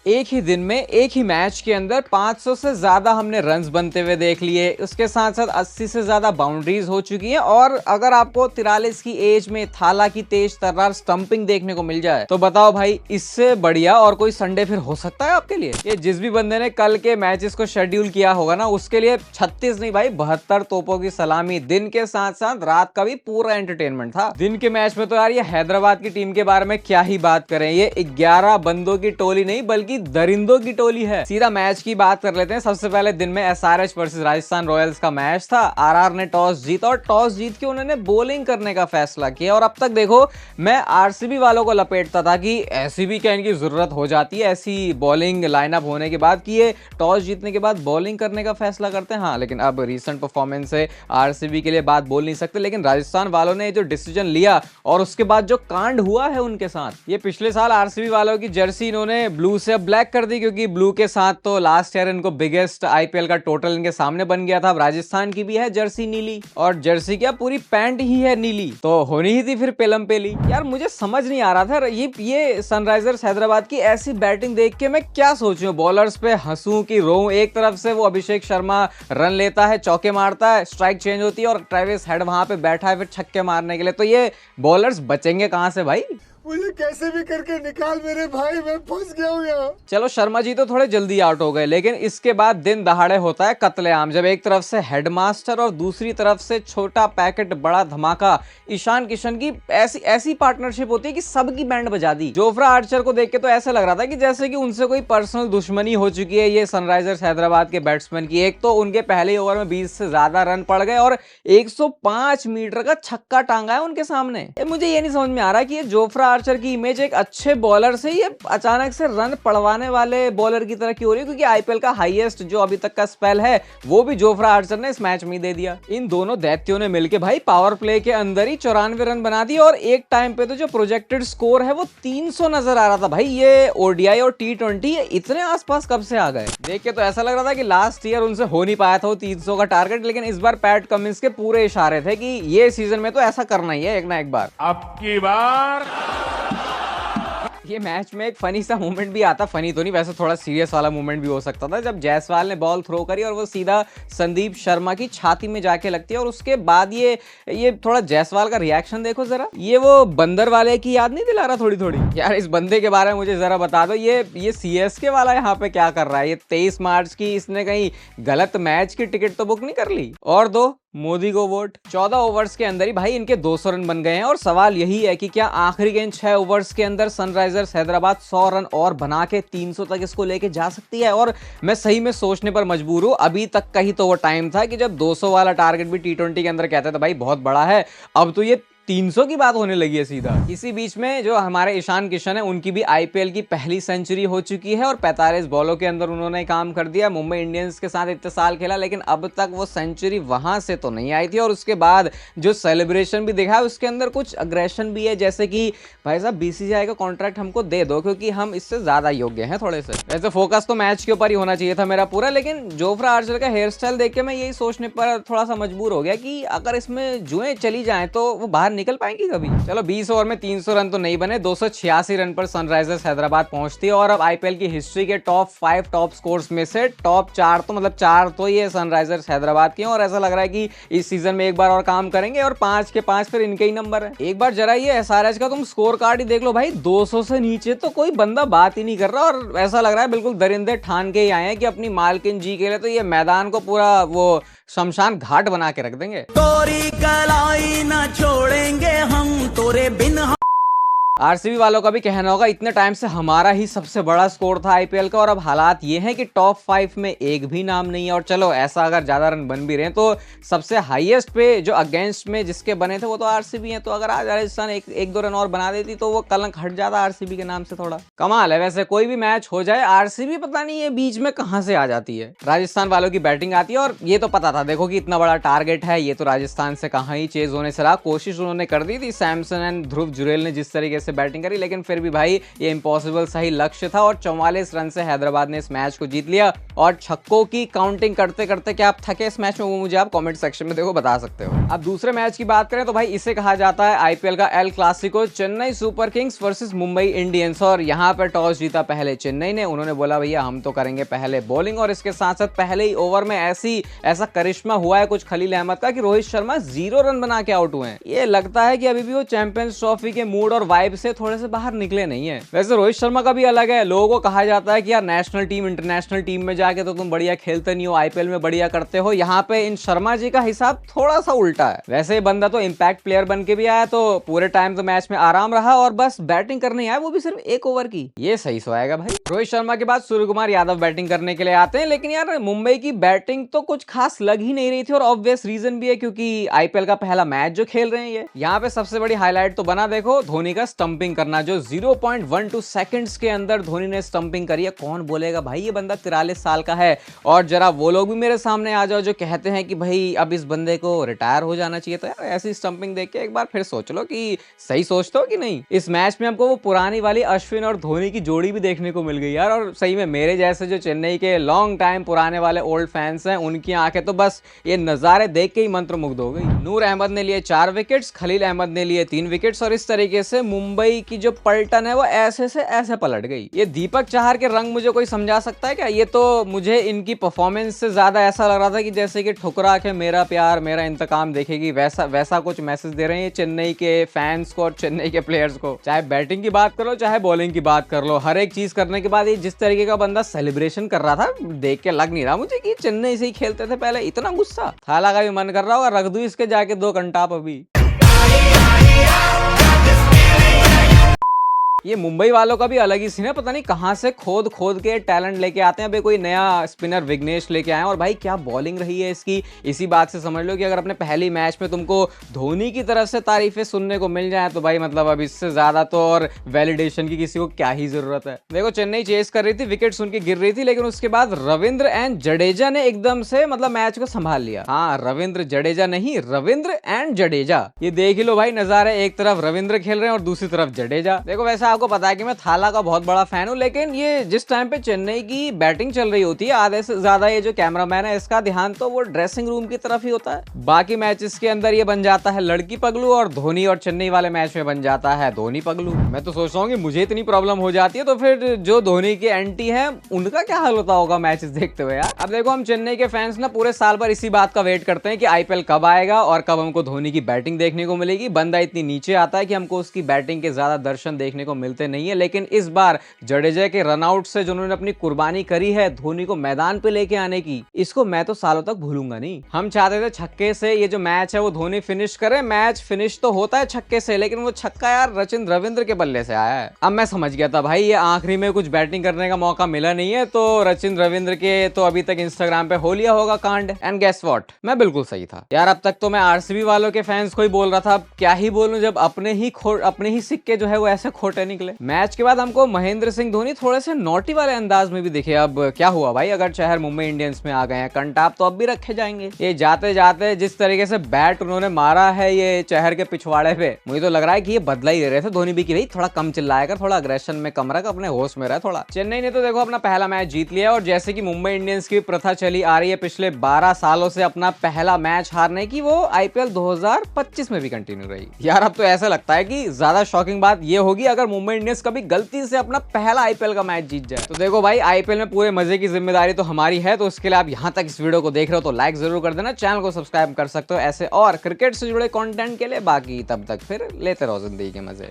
एक ही दिन में एक ही मैच के अंदर 500 से ज्यादा हमने रन्स बनते हुए देख लिए, उसके साथ साथ 80 से ज्यादा बाउंड्रीज हो चुकी हैं। और अगर आपको 43 की एज में थाला की तेज तर्रार स्टंपिंग देखने को मिल जाए तो बताओ भाई, इससे बढ़िया और कोई संडे फिर हो सकता है आपके लिए? ये जिस भी बंदे ने कल के मैचेस को शेड्यूल किया होगा ना, उसके लिए 36 नहीं भाई 72 तोपों की सलामी। दिन के साथ साथ रात का भी पूरा एंटरटेनमेंट था। दिन के मैच में तो यार ये हैदराबाद की टीम के बारे में क्या ही बात करें, ये 11 बंदों की टोली नहीं बल्कि दरिंदों की टोली है। सीधा मैच की बात कर लेते हैं। सबसे पहले दिन में एसआरएच वर्सेस राजस्थान रॉयल्स का मैच था। आरआर ने टॉस जीता और टॉस जीत के उन्होंने बॉलिंग करने का फैसला किया। और अब तक देखो, मैं आरसीबी वालों को लपेटता था कि ऐसी भी क्या इनकी जरूरत हो जाती है ऐसी बॉलिंग लाइनअप होने के बाद कि ये टॉस जीतने के बाद बॉलिंग करने का फैसला करते हैं। हाँ, लेकिन अब रीसेंट परफॉर्मेंस से आरसीबी के लिए बात बोल नहीं सकते। लेकिन राजस्थान वालों ने जो डिसीजन लिया और उसके बाद जो कांड हुआ है उनके साथ, ये पिछले साल आरसीबी वालों की जर्सी इन्होंने ब्लू से अब ब्लैक कर दी, क्योंकि ब्लू के साथ तो लास्ट ईयर इनको बिगेस्ट आईपीएल का टोटल इनके सामने बन गया था। अब राजस्थान की भी है जर्सी नीली, और जर्सी क्या पूरी पैंट ही है नीली, तो होनी ही थी फिर पेलम पेली। यार मुझे समझ नहीं आ रहा था ये सनराइजर्स हैदराबाद की ऐसी बैटिंग देख के मैं क्या सोचूं। बॉलर्स पे हंसूं कि रोऊं। एक तरफ से वो अभिषेक शर्मा रन लेता है, चौके मारता है, स्ट्राइक चेंज होती है और ट्रेविस हेड वहां पे बैठा है फिर छक्के मारने के लिए। तो ये बॉलर्स बचेंगे कहां से भाई? मुझे कैसे भी करके निकाल मेरे भाई, मैं फंस गया हूँ यहाँ। चलो शर्मा जी तो थोड़े जल्दी आउट हो गए, लेकिन इसके बाद दिन दहाड़े होता है कत्लेआम, जब एक तरफ से हेडमास्टर और दूसरी तरफ से छोटा पैकेट बड़ा धमाका ईशान किशन की ऐसी पार्टनरशिप होती है कि सबकी बैंड बजा दी। जोफ्रा आर्चर को देख के तो ऐसा लग रहा था कि जैसे कि उनसे कोई पर्सनल दुश्मनी हो चुकी है ये सनराइजर्स हैदराबाद के बैट्समैन की। एक तो उनके पहले ओवर में 20 से ज्यादा रन पड़ गए और 105 मीटर का छक्का टांगा है उनके सामने। मुझे ये नहीं समझ में आ रहा कि ये जोफ्रा आर्चर की इमेज एक अच्छे बॉलर से ये अचानक से रन पड़वाने वाले बॉलर की तरह क्यों हो रही है, क्योंकि आईपीएल का हाईएस्ट जो अभी तक का स्पेल है वो भी जोफ्रा आर्चर ने इस मैच में दे दिया। इन दोनों दैत्यों ने मिलकर भाई पावर प्ले के अंदर ही 94 रन बना दिए और एक टाइम पे तो जो प्रोजेक्टेड स्कोर है वो 300 नजर आ रहा था। भाई ये ओडीआई और टी20 इतने आसपास कब से आ गए? देख के तो ऐसा लग रहा था कि लास्ट ईयर उनसे हो नहीं पाया था वो 300 का टारगेट, लेकिन इस बार पैट कमिंस के पूरे इशारे थे कि ये सीजन में तो ऐसा करना ही है एक ना एक बार। अब की बार ये मैच में एक फनी सा मूवमेंट भी आता, फनी तो नहीं वैसे थोड़ा सीरियस वाला मूवमेंट भी हो सकता था, जब जायसवाल ने बॉल थ्रो करी और वो सीधा संदीप शर्मा की छाती में जाके लगती है। और उसके बाद ये थोड़ा जायसवाल का रिएक्शन देखो जरा, ये वो बंदर वाले की याद नहीं दिला रहा थोड़ी थोड़ी? यार इस बंदे के बारे में मुझे जरा बता दो, ये सीएसके वाला यहाँ पे क्या कर रहा है? ये 23 मार्च की इसने कहीं गलत मैच की टिकट तो बुक नहीं कर ली? और दो मोदी को वोट। 14 ओवर्स के अंदर ही भाई इनके 200 रन बन गए हैं और सवाल यही है कि क्या आखिरी के इन 6 ओवर्स के अंदर सनराइजर्स हैदराबाद 100 रन और बना के 300 तक इसको लेके जा सकती है? और मैं सही में सोचने पर मजबूर हूं, अभी तक का ही तो वो टाइम था कि जब 200 वाला टारगेट भी टी20 के अंदर कहते थे भाई बहुत बड़ा है, अब तो ये 300 की बात होने लगी है सीधा। इसी बीच में जो हमारे ईशान किशन है उनकी भी आईपीएल की पहली सेंचुरी हो चुकी है और 45 बॉलों के अंदर उन्होंने काम कर दिया। मुंबई इंडियंस के साथ इतने साल खेला लेकिन अब तक वो सेंचुरी वहां से तो नहीं आई थी। और उसके बाद जो सेलिब्रेशन भी देखा है उसके अंदर कुछ अग्रेशन भी है, जैसे कि भाई साहब बीसीसीआई का कॉन्ट्रैक्ट हमको दे दो क्योंकि हम इससे ज्यादा योग्य हैं थोड़े से। वैसे फोकस तो मैच के ऊपर ही होना चाहिए था मेरा पूरा, लेकिन जोफ्रा आर्चर का हेयर स्टाइल देख के मैं यही सोचने पर थोड़ा सा मजबूर हो गया कि अगर इसमें जुएं चली जाए तो वो बाहर निकल पाएंगी कभी? चलो 20 ओवर में 300 रन तो नहीं बने, 286 रन पर सनराइजर्स हैदराबाद पहुंचती है और अब आईपीएल की हिस्ट्री के टॉप 5 टॉप स्कोर्स में से टॉप 4 तो मतलब 4 तो ये सनराइजर्स हैदराबाद के हैं। और ऐसा लग रहा है कि इस सीजन में एक बार और काम करेंगे और 5 के 5 फिर इनके ही नंबर है। एक बार जरा ये एसआरएच का तुम स्कोर कार्ड ही देख लो भाई, 200 से नीचे तो कोई बंदा बात ही नहीं कर रहा और ऐसा लग रहा है बिल्कुल दरिंदे ठान के ही आए हैं कि अपनी मालकिन जी के लिए तो ये मैदान को पूरा वो शमशान घाट बना के रख देंगे। तोरी कलाई न छोड़ेंगे हम तोरे बिन। आरसीबी वालों का भी कहना होगा इतने टाइम से हमारा ही सबसे बड़ा स्कोर था आईपीएल का और अब हालात ये हैं कि टॉप 5 में एक भी नाम नहीं है। और चलो ऐसा अगर ज्यादा रन बन भी रहे हैं तो सबसे हाईएस्ट पे जो अगेंस्ट में जिसके बने थे वो तो आरसीबी है। तो अगर आज राजस्थान एक दो रन और बना देती तो वो कलंक हट जाता आरसीबी के नाम से। थोड़ा कमाल है वैसे, कोई भी मैच हो जाए आरसीबी पता नहीं ये बीच में कहां से आ जाती है। राजस्थान वालों की बैटिंग आती है और ये तो पता था देखो कि इतना बड़ा टारगेट है, ये तो राजस्थान से कहां ही चेज होने से रहा। कोशिश उन्होंने कर दी थी, सैमसन एंड ध्रुव जुरेल ने जिस तरीके से बैटिंग करी, लेकिन फिर भी भाई ये इम्पॉसिबल सही लक्ष्य था और 44 रन से हैदराबाद ने इस मैच को जीत लिया। और छक्कों की काउंटिंग करते करते क्या आप थके इस मैच में, वो मुझे आप कमेंट सेक्शन में देखो बता सकते हो। अब दूसरे मैच की बात करें तो भाई इसे कहा जाता है आईपीएल का El Clasico, Chennai super Kings versus Mumbai Indians. और यहाँ पर टॉस जीता पहले चेन्नई ने, उन्होंने बोला भैया हम तो करेंगे पहले बॉलिंग, और इसके साथ साथ पहले ही ओवर में ऐसा करिश्मा हुआ है कुछ खलील अहमद का कि रोहित शर्मा 0 रन बना के आउट हुए हैं। ये लगता है कि अभी भी वो चैंपियंस ट्रॉफी के मूड और वाइब से थोड़े से बाहर निकले नहीं है। वैसे रोहित शर्मा का भी अलग है, लोगों को कहा जाता है कि यार नेशनल टीम इंटरनेशनल टीम में जाके तो तुम बढ़िया खेलते नहीं हो, आईपीएल में बढ़िया करते हो। यहाँ पे इन शर्मा जी का हिसाब थोड़ा सा उल्टा है। वैसे बंदा तो इंपैक्ट प्लेयर बन के भी आया, तो पूरे टाइम तो मैच में आराम रहा और बस बैटिंग करने आया, वो भी सिर्फ 1 ओवर की। ये सही सोएगा भाई। रोहित शर्मा के बाद सूर्यकुमार यादव बैटिंग करने के लिए आते हैं, लेकिन यार मुंबई की बैटिंग तो कुछ खास लग ही नहीं रही थी और ऑब्वियस रीजन भी है क्योंकि आईपीएल का पहला मैच जो खेल रहे हैं ये। यहाँ पे सबसे बड़ी हाईलाइट तो बना देखो धोनी का स्टंपिंग करना, जो 0.12 सेकंड्स के अंदर धोनी ने स्टंपिंग करी है। कौन बोलेगा भाई ये बंदा 43 साल का है। और जरा वो लोग भी मेरे सामने आ जाओ जो कहते हैं कि भाई अब इस बंदे को रिटायर हो जाना चाहिए, तो यार ऐसी स्टंपिंग देख के एक बार फिर सोच लो कि सही सोचते हो कि नहीं। इस मैच में हमको वो पुरानी वाली अश्विन और धोनी की जोड़ी भी देखने को मिल गई यार, और सही में मेरे जैसे जो चेन्नई के लॉन्ग टाइम पुराने वाले ओल्ड फैंस हैं उनकी आंखें तो बस ये नजारे देख के ही मंत्रमुग्ध हो गई। नूर अहमद ने लिए 4 विकेट्स, खलील अहमद ने लिए 3 विकेट्स, और इस तरीके से मुंबई की जो पलटन है वो ऐसे से ऐसे पलट गई। ये दीपक चाहर के रंग मुझे कोई समझा सकता है क्या? ये तो मुझे इनकी परफॉर्मेंस से ज्यादा ऐसा लग रहा था कि जैसे कि ठुकरा के मेरा प्यार मेरा इंतकाम देखेगी, वैसा कुछ मैसेज दे रहे हैं चेन्नई के फैंस को और चेन्नई के प्लेयर्स को। चाहे बैटिंग की बात करो चाहे बॉलिंग की बात कर लो, हर एक चीज करने के बाद ये जिस तरीके का बंदा सेलिब्रेशन कर रहा था देख के लग नहीं रहा मुझे कि चेन्नई से ही खेलते थे पहले। इतना गुस्सा थाला का भी मन कर रहा होगा, रख दूं इसके जाके 2 कंटाप अभी। ये मुंबई वालों का भी अलग ही सीन है, पता नहीं कहां से खोद के टैलेंट लेके आते हैं। अभी कोई नया स्पिनर विघ्नेश लेके आए हैं और भाई क्या बॉलिंग रही है इसकी। इसी बात से समझ लो कि अगर अपने पहली मैच में तुमको धोनी की तरफ से तारीफें सुनने को मिल जाए तो भाई मतलब अब इससे ज्यादा तो और वैलिडेशन की किसी को क्या ही जरूरत है। देखो चेन्नई चेस कर रही थी, विकेट्स उनकी गिर रही थी, लेकिन उसके बाद रविंद्र एंड जडेजा ने एकदम से मतलब मैच को संभाल लिया। हाँ रविंद्र जडेजा नहीं, रविंद्र एंड जडेजा। ये देख ही लो भाई नजारे, एक तरफ रविंद्र खेल रहे हैं और दूसरी तरफ जडेजा। देखो वैसे आपको पता है कि मैं थाला का बहुत बड़ा फैन हूं, लेकिन ये जिस टाइम पे चेन्नई की बैटिंग चल रही होती है आधे से ज्यादा ये जो कैमरामैन है इसका ध्यान तो वो ड्रेसिंग रूम की तरफ ही होता है। बाकी मैचेस के अंदर ये बन जाता है लड़की पगलू और धोनी और चेन्नई वाले मैच में बन जाता है धोनी पगलू। मैं तो सोच रहा हूँ कि मुझे इतनी प्रॉब्लम हो जाती है तो फिर जो धोनी के एंटी है उनका क्या हाल होता होगा मैचेस देखते हुए यार। अब देखो हम चेन्नई के फैंस ना पूरे साल भर इसी बात का वेट करते हैं कि आईपीएल कब आएगा और कब हमको धोनी की बैटिंग देखने को मिलेगी। बंदा इतनी नीचे आता है कि हमको उसकी बैटिंग के ज्यादा दर्शन देखने को मिलते नहीं है, लेकिन इस बार जडेजा के रनआउट से जो उन्होंने अपनी कुर्बानी करी है धोनी को मैदान पे लेके आने की, इसको मैं तो सालों तक भूलूंगा नहीं। हम चाहते थे छक्के से ये जो मैच है वो धोनी फिनिश करे, मैच फिनिश तो होता है छक्के से, लेकिन वो छक्का यार रचिन रविंद्र के बल्ले से आया है। अब मैं समझ गया था भाई ये आखिरी में कुछ बैटिंग करने का मौका मिला नहीं है, तो रचिन रविंद्र के तो अभी तक इंस्टाग्राम पे हो लिया होगा कांड। एंड गेस व्हाट, मैं बिल्कुल सही था यार। अब तक तो मैं आरसीबी वालों के फैंस को ही बोल रहा था, अब क्या ही बोलूं जब अपने ही सिक्के जो है वो ऐसे खोटे निकले। मैच के बाद हमको महेंद्र सिंह धोनी थोड़े से नोटी वाले अंदाज में भी दिखे। अब क्या हुआ भाई, अगर चहर मुंबई इंडियंस में आ गए हैं कंटाप तो अब भी रखे जाएंगे। ये जाते जाते जिस तरीके से बैट उन्होंने मारा है ये चहर के पिछवाड़े पे, मुझे तो लग रहा है कि ये बदला ही दे रहे थे धोनी भी कि भाई थोड़ा कम चिल्लाया कर, थोड़ा अग्रेशन में कम रख, अपने होश में रह थोड़ा। चेन्नई ने तो देखो अपना पहला मैच जीत लिया और जैसे कि मुंबई इंडियंस की प्रथा चली आ रही है पिछले 12 सालों से अपना पहला मैच हारने की, वो आईपीएल 2025 में भी कंटिन्यू रही। यार अब तो ऐसा लगता है कि ज्यादा शॉकिंग बात ये होगी अगर मुंबई इंडियंस कभी गलती से अपना पहला आईपीएल का मैच जीत जाए। तो देखो भाई आईपीएल में पूरे मजे की जिम्मेदारी तो हमारी है, तो उसके लिए आप यहां तक इस वीडियो को देख रहे हो तो लाइक जरूर कर देना, चैनल को सब्सक्राइब कर सकते हो ऐसे और क्रिकेट से जुड़े कंटेंट के लिए। बाकी तब तक फिर लेते रहो जिंदगी के मजे।